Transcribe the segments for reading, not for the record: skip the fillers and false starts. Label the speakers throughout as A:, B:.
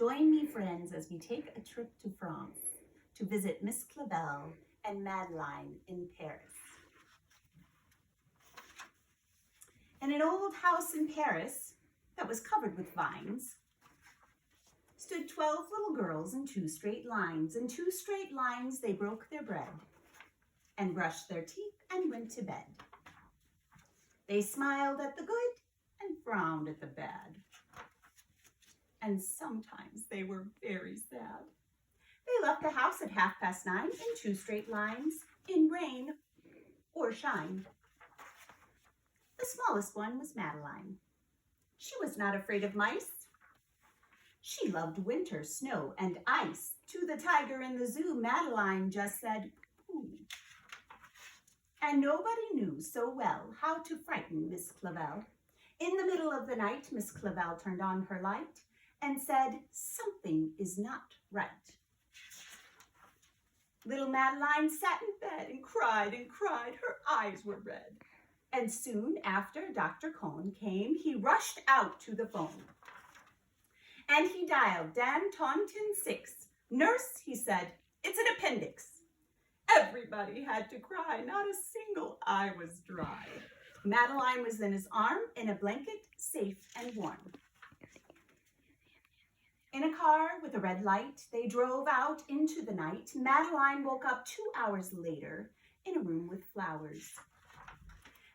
A: Join me, friends, as we take a trip to France to visit Miss Clavel and Madeline in Paris. In an old house in Paris that was covered with vines stood 12 little girls in 2 straight lines. In 2 straight lines they broke their bread and brushed their teeth and went to bed. They smiled at the good and frowned at the bad. And sometimes they were very sad. They left the house at 9:30 in 2 straight lines, in rain or shine. The smallest one was Madeline. She was not afraid of mice. She loved winter, snow, and ice. To the tiger in the zoo, Madeline just said, "Pooh." And nobody knew so well how to frighten Miss Clavel. In the middle of the night, Miss Clavel turned on her light and said, "Something is not right." Little Madeline sat in bed and cried and cried. Her eyes were red. And soon after Dr. Cohn came, he rushed out to the phone. And he dialed Dan Taunton 6. "Nurse," he said, "it's an appendix." Everybody had to cry. Not a single eye was dry. Madeline was in his arm, in a blanket, safe and warm. In a car with a red light, they drove out into the night. Madeline woke up 2 hours later in a room with flowers.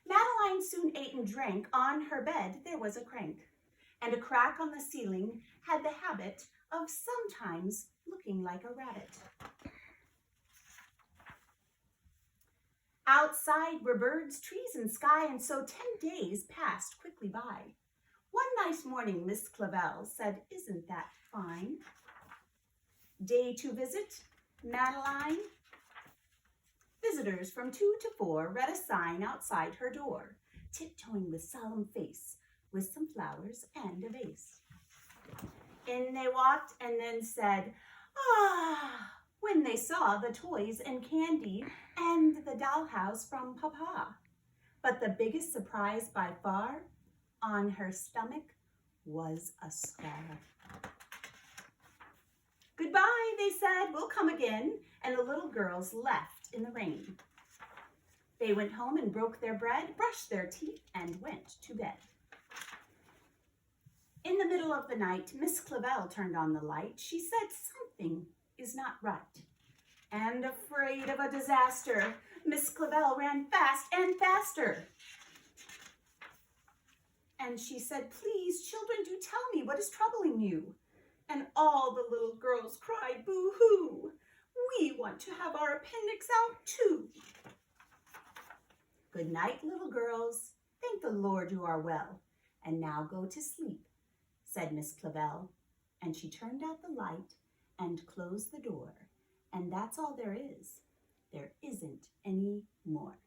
A: Madeline soon ate and drank. On her bed there was a crank, and a crack on the ceiling had the habit of sometimes looking like a rabbit. Outside were birds, trees, and sky, and so 10 days passed quickly by. One nice morning, Miss Clavel said, "Isn't that fine? Day to visit, Madeline." Visitors from 2 to 4 read a sign outside her door, tiptoeing with solemn face, with some flowers and a vase. In they walked and then said, "Ah," when they saw the toys and candy and the dollhouse from Papa. But the biggest surprise by far, on her stomach was a scar. "Goodbye," they said, "we'll come again." And the little girls left in the rain. They went home and broke their bread, brushed their teeth, and went to bed. In the middle of the night, Miss Clavel turned on the light. She said, "Something is not right." And afraid of a disaster, Miss Clavel ran fast and faster. And she said, "Please, children, do tell me what is troubling you." And all the little girls cried, "Boo-hoo! We want to have our appendix out too." "Good night, little girls. Thank the Lord you are well. And now go to sleep," said Miss Clavel. And she turned out the light and closed the door. And that's all there is. There isn't any more.